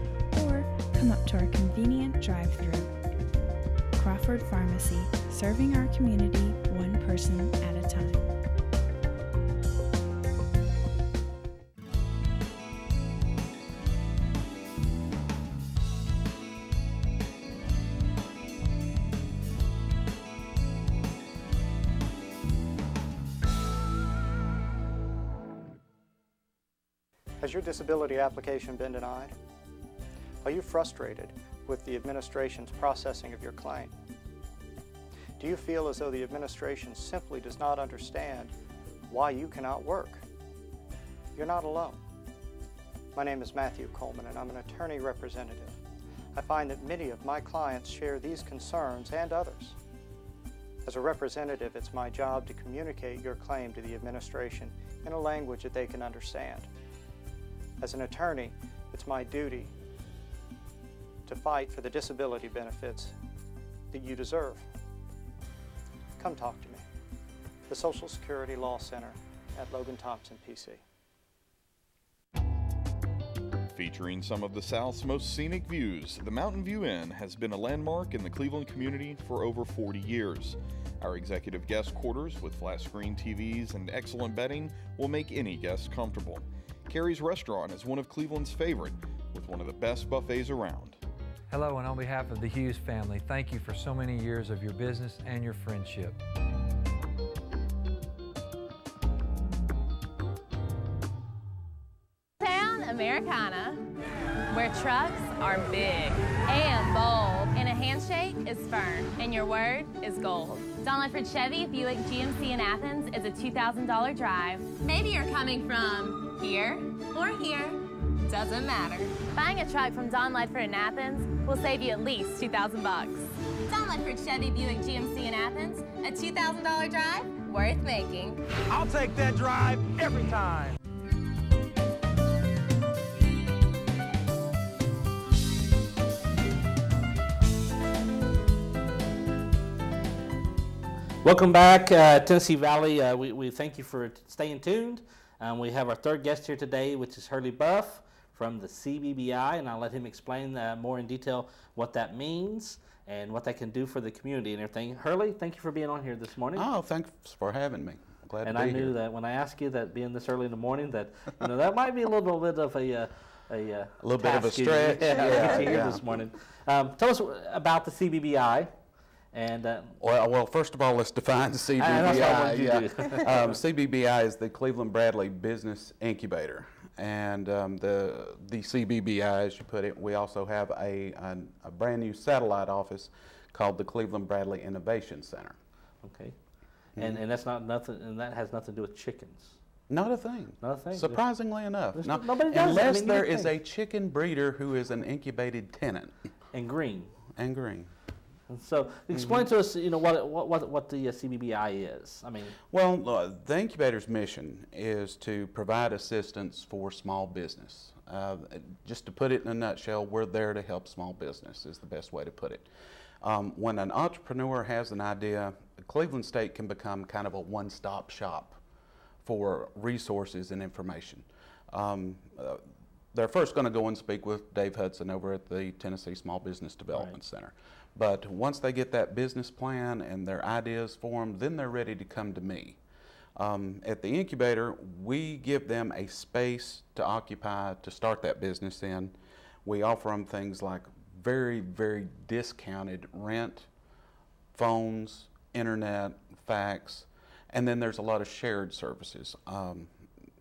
or come up to our convenient drive-thru. Crawford Pharmacy, serving our community one person at a time. Has your disability application been denied? Are you frustrated with the administration's processing of your claim? Do you feel as though the administration simply does not understand why you cannot work? You're not alone. My name is Matthew Coleman, and I'm an attorney representative. I find that many of my clients share these concerns and others. As a representative, it's my job to communicate your claim to the administration in a language that they can understand. As an attorney, it's my duty to fight for the disability benefits that you deserve. Come talk to me. The Social Security Law Center at Logan Thompson, PC. Featuring some of the South's most scenic views, the Mountain View Inn has been a landmark in the Cleveland community for over 40 years. Our executive guest quarters with flat-screen TVs and excellent bedding will make any guest comfortable. Carrie's Restaurant is one of Cleveland's favorite, with one of the best buffets around. Hello, and on behalf of the Hughes family, thank you for so many years of your business and your friendship. Town Americana, where trucks are big and bold, and a handshake is firm, and your word is gold. Don Ledford Chevy Buick GMC in Athens is a $2,000 drive. Maybe you're coming from here or here, doesn't matter. Buying a truck from Don Ledford in Athens will save you at least $2,000 bucks. Don Ledford Chevy Buick GMC in Athens, a $2,000 drive worth making. I'll take that drive every time. Welcome back, Tennessee Valley. We thank you for staying tuned. We have our third guest here today, which is Hurley Buff from the CBBI, and I'll let him explain more in detail what that means and what that can do for the community and everything. Hurley, thank you for being on here this morning. Oh, thanks for having me. Glad to be I here. knew that when I asked you that being this early in the morning, that that might be a little bit of a little bit of a stretch. Yeah, here this morning. Tell us about the CBBI. And well, first of all, let's define the CBBI. CBBI is the Cleveland Bradley Business Incubator, and the CBBI, as you put it, we also have a brand new satellite office called the Cleveland Bradley Innovation Center. Okay, and that's not nothing, and that has nothing to do with chickens. Not a thing. Not a thing. Surprisingly enough, nobody does. Unless there is a chicken breeder who is an incubated tenant. And green. And green. And so, explain to us, what the CBBI is. I mean, well, the incubator's mission is to provide assistance for small business. Just to put it in a nutshell, we're there to help small business is the best way to put it. When an entrepreneur has an idea, Cleveland State can become kind of a one-stop shop for resources and information. They're first going to go and speak with Dave Hudson over at the Tennessee Small Business Development Center. But once they get that business plan and their ideas formed, then they're ready to come to me. At the incubator, we give them a space to occupy to start that business in. We offer them things like very, very discounted rent, phones, internet, fax, and then there's a lot of shared services.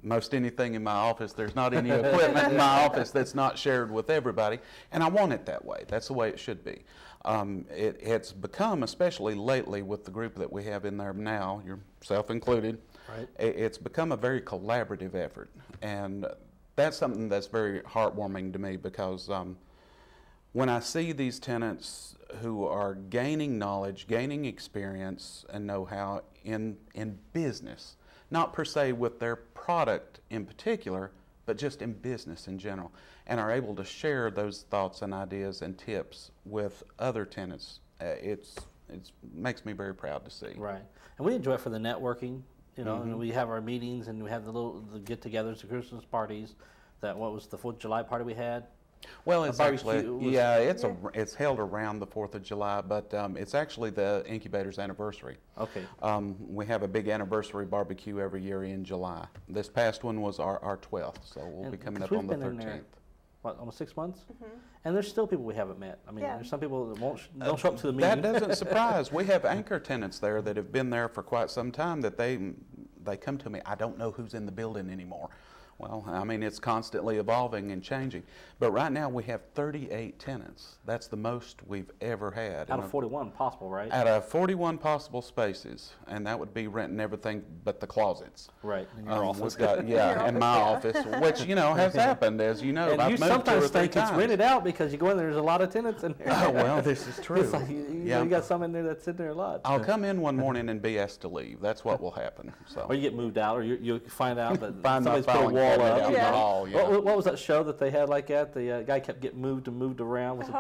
Most anything in my office, there's not any equipment in my office that's not shared with everybody, and I want it that way. That's the way it should be. It's become, especially lately with the group that we have in there now, yourself included, it's become a very collaborative effort, and that's something that's very heartwarming to me because when I see these tenants who are gaining knowledge, gaining experience and know-how in business, not per se with their product in particular, but just in business in general, and are able to share those thoughts and ideas and tips with other tenants. It makes me very proud to see. Right, and we enjoy it for the networking, and we have our meetings and we have the get-togethers, the Christmas parties. What was the 4th of July party we had? Well, it's actually, it's held around the 4th of July, but it's actually the incubator's anniversary. Okay. We have a big anniversary barbecue every year in July. This past one was our 12th, so we'll be coming up on the 13th. What, almost 6 months? And there's still people we haven't met. I mean, there's some people that don't show up to the meeting. That doesn't surprise. We have anchor tenants there that have been there for quite some time that they come to me, I don't know who's in the building anymore. Well, I mean, it's constantly evolving and changing. But right now we have 38 tenants. That's the most we've ever had. Out of 41 possible, right? Out of 41 possible spaces, and that would be renting everything but the closets. Right, in your office. In my office, which, has happened, as you know. And you sometimes think it's rented out because you go in there, there's a lot of tenants in there. Oh, well, this is true. It's like, you got some in there that's in there a lot. I'll come in one morning and be asked to leave. That's what will happen. So. Or you get moved out, or you find out that somebody's put a wall up. Down the hall, What was that show that they had like that? The guy kept getting moved around. Was it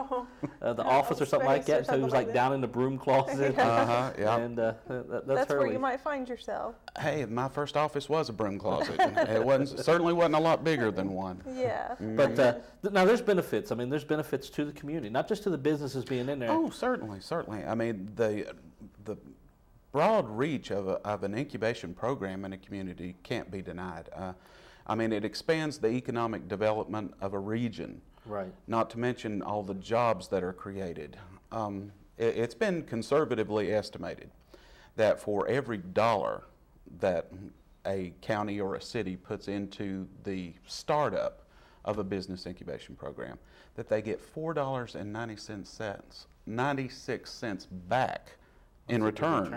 The Office or something like that? So he was like down in the broom closet. And that's where you might find yourself. Hey, my first office was a broom closet. It certainly wasn't a lot bigger than one. Yeah. But now there's benefits. I mean, there's benefits to the community, not just to the businesses being in there. Oh, certainly. I mean, the broad reach of an incubation program in a community can't be denied. I mean, it expands the economic development of a region. Right. Not to mention all the jobs that are created. It's been conservatively estimated that for every dollar that a county or a city puts into the startup of a business incubation program, that they get $4.96 back in return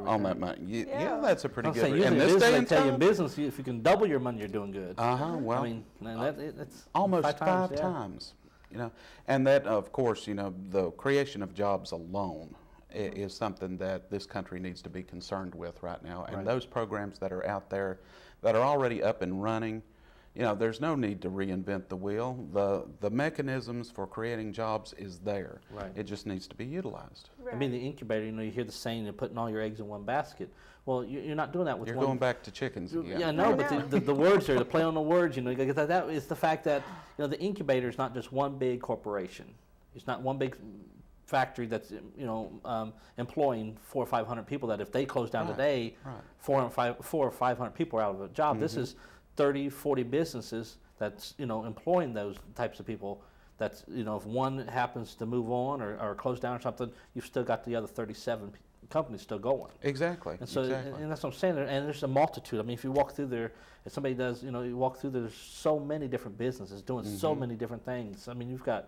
on that money. Yeah, that's a pretty good return. In this day and time, in business, if you can double your money, you're doing good. Well, I mean, it's almost five times. And that, of course, the creation of jobs alone is something that this country needs to be concerned with right now. And those programs that are out there that are already up and running, you know, there's no need to reinvent the wheel. The mechanisms for creating jobs is there. Right. It just needs to be utilized. Right. I mean, the incubator, you know, you hear the saying, you're putting all your eggs in one basket. Well, you're not doing that with You're one. going back to chickens again. Yeah, no, but the words there, the play on the words, you know, that is the fact that, you know, the incubator is not just one big corporation. It's not one big factory that's, you know, employing 400 or 500 people that if they close down today, 400 or 500 people are out of a job. This is 30, 40 businesses that's, you know, employing those types of people. That's, you know, if one happens to move on or close down or something, you've still got the other 37 companies still going. Exactly. And so, exactly. and that's what I'm saying. And there's a multitude. I mean, if you walk through there, if somebody does, you know, you walk through there, there's so many different businesses doing so many different things. I mean, you've got,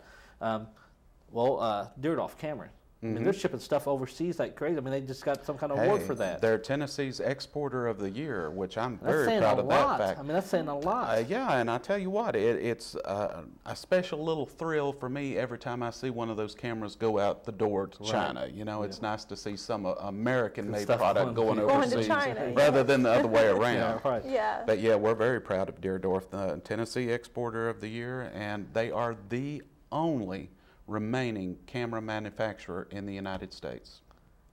Dierdorf Cameron. I mean, they're shipping stuff overseas like crazy. I mean, they just got some kind of award for that. They're Tennessee's Exporter of the Year, which I'm very saying proud a of lot. that fact. I mean, that's saying a lot. Yeah, and I tell you what, it's a special little thrill for me every time I see one of those cameras go out the door to China. You know, it's nice to see some American-made product going overseas China, rather than the other way around. Yeah, right. Yeah. But yeah, we're very proud of Dierdorf, the Tennessee Exporter of the Year, and they are the only remaining camera manufacturer in the United States.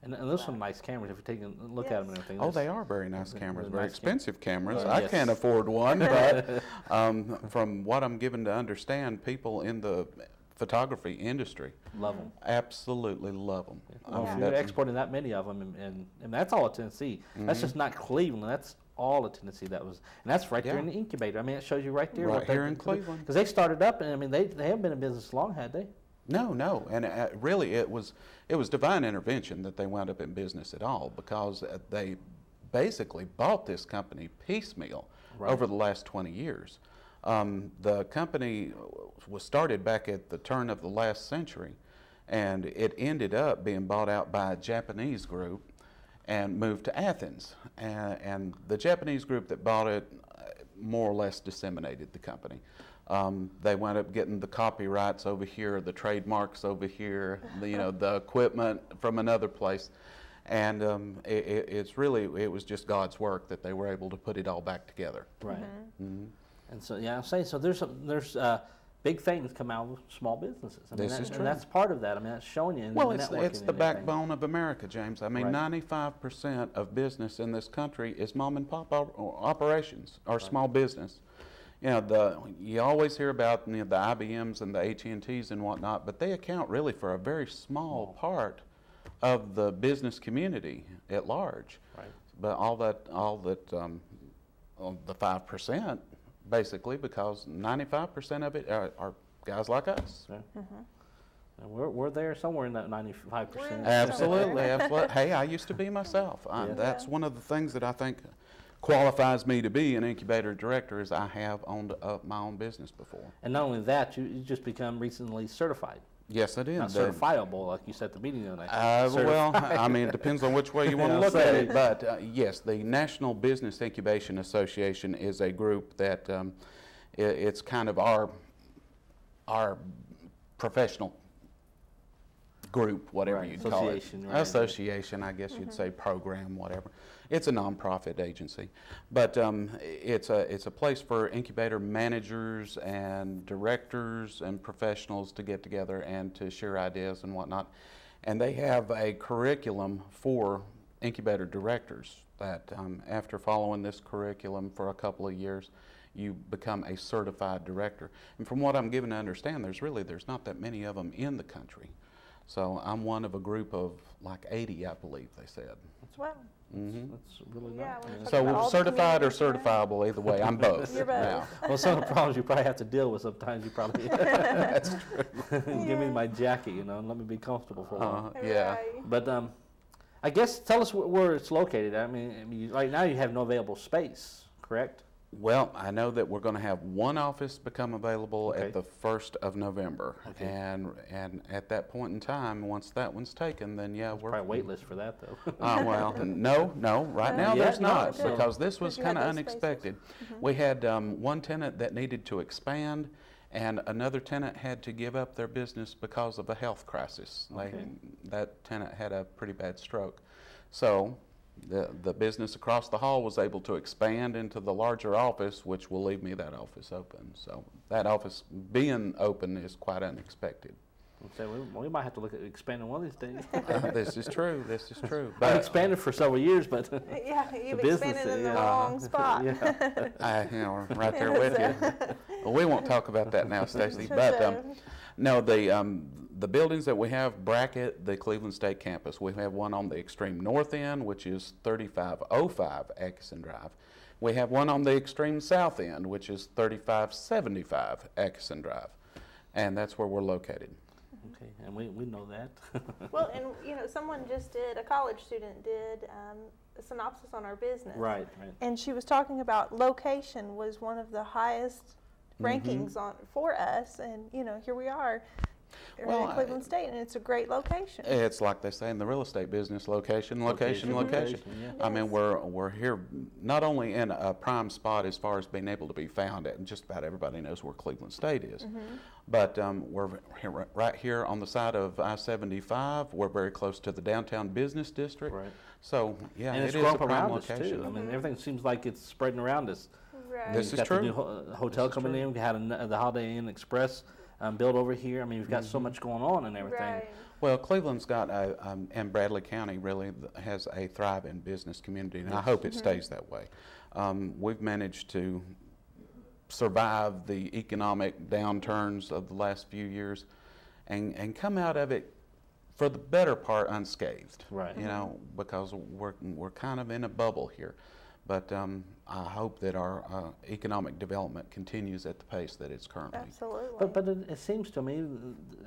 And those are some nice cameras if you take a look at them and everything. Oh, they are very nice cameras, very nice expensive cameras. Yeah. I Yes. can't afford one, but from what I'm given to understand, people in the photography industry love them. Absolutely love them. Well, if you're exporting that many of them, and that's all of Tennessee. That's just not Cleveland. That's all of Tennessee. That was, and that's right there in the incubator. I mean, it shows you right there. Right what here in Cleveland. Because they started up, and I mean, they haven't been in business long, had they? No, and really it was divine intervention that they wound up in business at all, because they basically bought this company piecemeal over the last 20 years. The company was started back at the turn of the last century, and it ended up being bought out by a Japanese group and moved to Athens. And the Japanese group that bought it more or less disseminated the company. They wound up getting the copyrights over here, the trademarks over here, the equipment from another place. And it was just God's work that they were able to put it all back together. Right. And so, yeah, I'm saying, so there's big things come out of small businesses. I mean, This is true. And that's part of that. I mean, that's showing you. Well, it's the backbone of America, James. I mean, 95% of business in this country is mom and pop operations or small business. You know, you always hear about the IBMs and the AT&Ts and whatnot, but they account really for a very small part of the business community at large. Right. But all that the 5%, basically, because 95% of it are guys like us. Yeah. And we're there somewhere in that 95%. Absolutely, absolutely. Hey, I used to be myself. That's one of the things that I think qualifies me to be an incubator director, is I have owned up my own business before. And not only that, you just become recently certified. Yes, I did. Not certifiable, like you said at the meeting the other night. Well, I mean, it depends on which way you want to look at it. But yes, the National Business Incubation Association is a group that it's kind of our professional group, whatever you'd call it. Association, I guess you'd say, program, whatever. It's a nonprofit agency, but it's a place for incubator managers and directors and professionals to get together and to share ideas and whatnot. And they have a curriculum for incubator directors that after following this curriculum for a couple of years, you become a certified director. And from what I'm given to understand, there's not that many of them in the country. So I'm one of a group of like 80, I believe they said. Wow. That's really nice. So we're certified or certifiable, either way. I'm both. You're both. Now. Well, some of the problems you probably have to deal with sometimes. You probably That's true. Give me my jacket, and let me be comfortable for a while. Yeah. But I guess tell us where it's located. I mean, right now you have no available space, correct? Well, I know that we're going to have one office become available at the 1st of November, and at that point in time, once that one's taken, then yeah, we're probably wait list for that though. Well, no, right now there's not, because this was kind of unexpected. We had one tenant that needed to expand, and another tenant had to give up their business because of a health crisis. That tenant had a pretty bad stroke, so The business across the hall was able to expand into the larger office, which will leave me that office open. So that office being open is quite unexpected. So we might have to look at expanding one of these days. This is true. This is true. I've expanded for several years, but yeah, you've expanded in the wrong spot. Yeah. You know, right there with you. Well, we won't talk about that now, Stacy. But no, the buildings that we have bracket the Cleveland State campus. We have one on the extreme north end, which is 3505 Atkinson Drive. We have one on the extreme south end, which is 3575 Atkinson Drive, and that's where we're located. Okay, and we know that. Well, and you know, a college student did a synopsis on our business. Right. And she was talking about location was one of the highest rankings for us, and you know, here we are. Well, in Cleveland State, and it's a great location. It's like they say in the real estate business, location. Yeah. I mean, we're here not only in a prime spot as far as being able to be found at, and just about everybody knows where Cleveland State is, but we're right here on the side of I-75. We're very close to the downtown business district. Right. So yeah, and it's it is growing a prime around location. us too. I mean, everything seems like it's spreading around us. Right. This is got true. The new hotel coming in. We had the Holiday Inn Express built over here. I mean, we've got so much going on and everything. Right. Well, Cleveland's got and Bradley County really has a thriving business community, and I hope it stays that way. We've managed to survive the economic downturns of the last few years and come out of it for the better part unscathed. Right. You know, because we're kind of in a bubble here. But I hope that our economic development continues at the pace that it's currently. Absolutely. But it seems to me,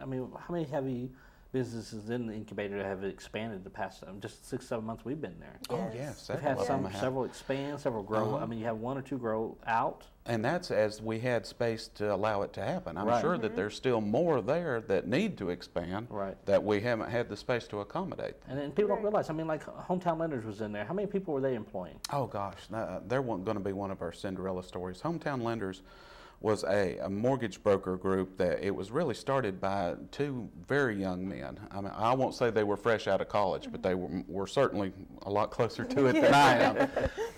I mean, how many heavy businesses in the incubator have expanded the past just 6-7 months we've been there? Oh yes, we've had several expand, several grow. I mean, you have 1 or 2 grow out. And that's as we had space to allow it to happen. I'm sure that there's still more there that need to expand that we haven't had the space to accommodate. And people don't realize, I mean, like Hometown Lenders was in there. How many people were they employing? Oh gosh, there wasn't going to be one of our Cinderella stories. Hometown Lenders was a mortgage broker group that it was really started by 2 very young men. I mean, I won't say they were fresh out of college, but they were certainly a lot closer to it than I am.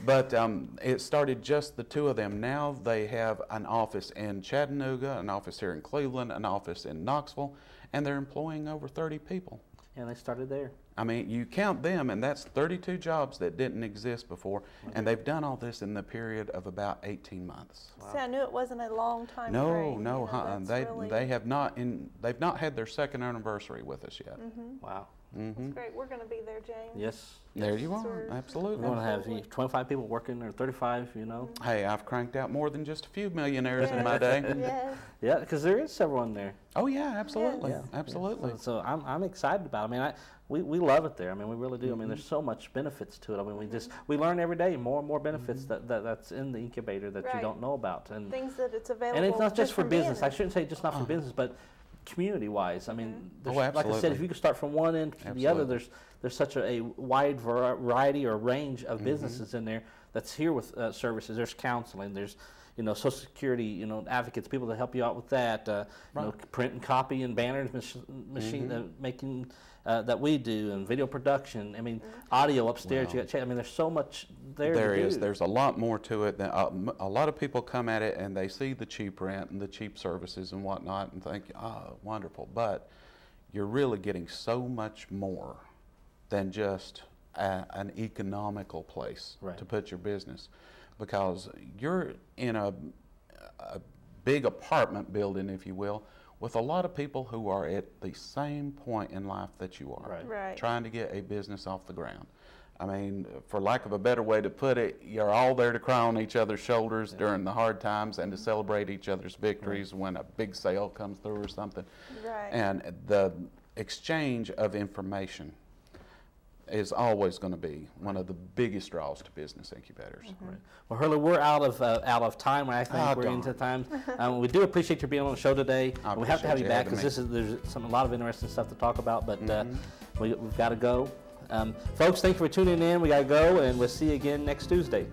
But it started just the 2 of them. Now they have an office in Chattanooga, an office here in Cleveland, an office in Knoxville, and they're employing over 30 people. And they started there. I mean, you count them, and that's 32 jobs that didn't exist before, and they've done all this in the period of about 18 months. Wow. See, I knew it wasn't a long time. No, frame. no, They have not they've not had their 2nd anniversary with us yet. Wow. That's great. We're going to be there, James. Yes. There you are. Absolutely. We're going to have 25 people working, or 35, you know. Hey, I've cranked out more than just a few millionaires in my day. Yes. Yeah, because there is several in there. Oh yeah, absolutely, Yes. absolutely. So I'm excited about it. I mean, we love it there. I mean, we really do. I mean, there's so much benefits to it. I mean, we learn every day more and more benefits that's in the incubator that you don't know about. And things that it's available. And it's not just for business. I It. shouldn't say just not for business, but community-wise. I mean, absolutely. like I said, if you can start from one end to the other, there's such a wide variety or range of businesses in there that's here with services. There's counseling. There's Social Security, advocates, people to help you out with that. Print and copy and banners, machine making that we do, and video production. I mean, audio upstairs. Wow. You got. I mean, there's so much there. There to is. do. There's a lot more to it. Than, a lot of people come at it and they see the cheap rent and the cheap services and whatnot and think, oh, wonderful. But you're really getting so much more than just an economical place to put your business, because you're in a big apartment building, if you will, with a lot of people who are at the same point in life that you are, trying to get a business off the ground. I mean, for lack of a better way to put it, you're all there to cry on each other's shoulders during the hard times and to celebrate each other's victories when a big sale comes through or something. And the exchange of information is always going to be one of the biggest draws to business incubators. Well, Hurley, we're out of time. I think we're into time. We do appreciate you being on the show today. We have to have you back because there's a lot of interesting stuff to talk about. But we've got to go. Folks, thank you for tuning in. We got to go, and we'll see you again next Tuesday.